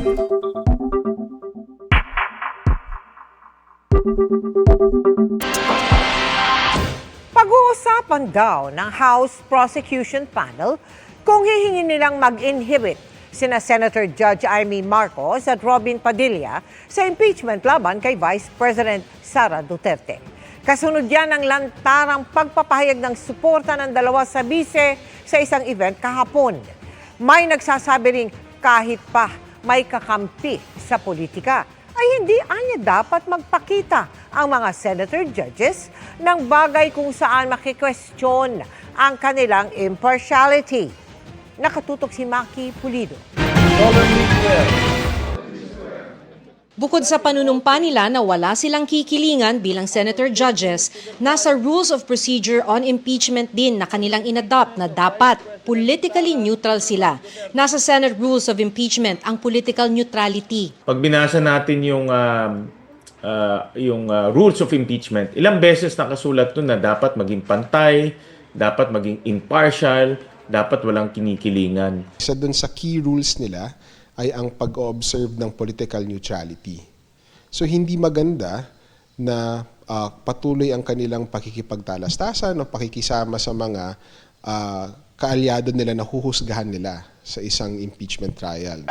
Pag-uusapan daw ng House Prosecution Panel kung hihingin nilang mag-inhibit sina Senator Judge Amy Marcos at Robin Padilla sa impeachment laban kay Vice President Sara Duterte. Kasunod yan ang lantarang pagpapahayag ng suporta ng dalawa sa bise sa isang event kahapon. May nagsasabi ring kahit pa may kakampi sa politika, ay hindi anya dapat magpakita ang mga senator judges ng bagay kung saan makikwestiyon ang kanilang impartiality. Nakatutok si Maki Pulido. Bukod sa panunumpa nila na wala silang kikilingan bilang senator judges, nasa Rules of Procedure on Impeachment din na kanilang inadopt na dapat politically neutral sila. Nasa Senate Rules of Impeachment ang political neutrality. Pag binasa natin yung Rules of Impeachment, ilang beses nakasulat doon na dapat maging pantay, dapat maging impartial, dapat walang kinikilingan. Isa dun sa key rules nila ay ang pag-observe ng political neutrality. So hindi maganda na patuloy ang kanilang pakikipagtalastasan o pakikisama sa mga kaalyado nila na huhusgahan nila sa isang impeachment trial.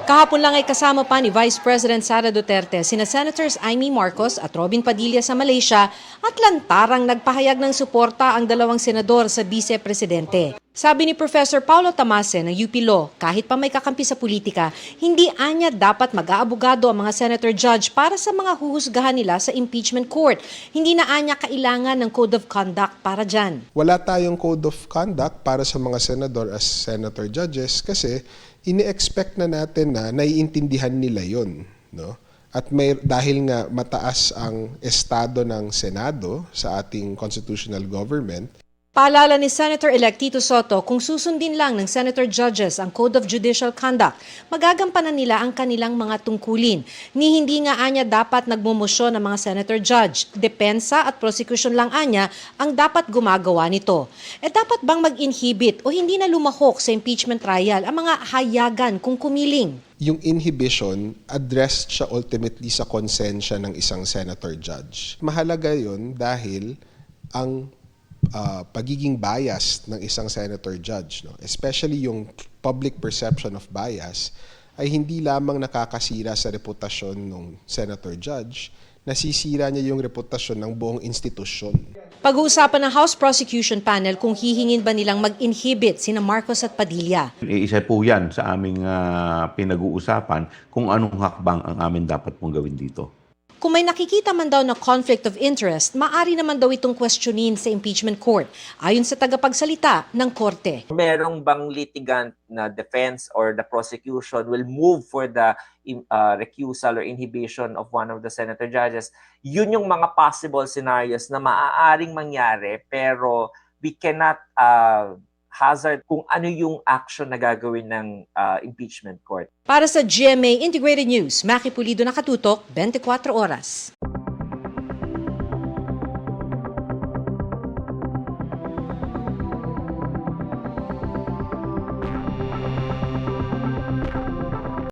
Kahapon lang ay kasama pa ni Vice President Sara Duterte sina Senators Amy Marcos at Robin Padilla sa Malaysia at lantarang nagpahayag ng suporta ang dalawang senador sa vice-presidente. Sabi ni Professor Paulo Tamase ng UP Law, kahit pa may kakampi sa politika, hindi anya dapat mag-aabogado ang mga senator judge para sa mga huhusgahan nila sa impeachment court. Hindi na anya kailangan ng code of conduct para dyan. Wala tayong code of conduct para sa mga senador as senator judges kasi ini-expect na natin na naiintindihan nila yon, no? At dahil nga mataas ang estado ng Senado sa ating constitutional government, paalala ni Senator-elect Tito Soto, kung susundin lang ng senator judges ang Code of Judicial Conduct, magagampanan nila ang kanilang mga tungkulin. Ni hindi nga anya dapat nagmumosyon ng mga senator judge. Depensa at prosecution lang anya ang dapat gumagawa nito. E dapat bang mag-inhibit o hindi na lumahok sa impeachment trial ang mga hayagan kung kumiling? yung inhibition addressed siya ultimately sa konsensya ng isang senator judge. Mahalaga yun dahil ang pagiging biased ng isang senator judge, no? Especially yung public perception of bias, ay hindi lamang nakakasira sa reputasyon ng senator judge, nasisira niya yung reputasyon ng buong institusyon. Pag-uusapan ng House Prosecution Panel kung hihingin ba nilang mag-inhibit sina Marcos at Padilla. Isa po yan sa aming pinag-uusapan kung anong hakbang ang amin dapat pong gawin dito. Kung may nakikita man daw na conflict of interest, maaari naman daw itong questionin sa impeachment court, ayon sa tagapagsalita ng korte. Merong bang litigant na defense or the prosecution will move for the recusal or inhibition of one of the senator judges? Yun yung mga possible scenarios na maaaring mangyari, pero we cannot hazard kung ano yung action na gagawin ng impeachment court. Para sa GMA Integrated News, Maki Pulido, nakatutok, 24 oras.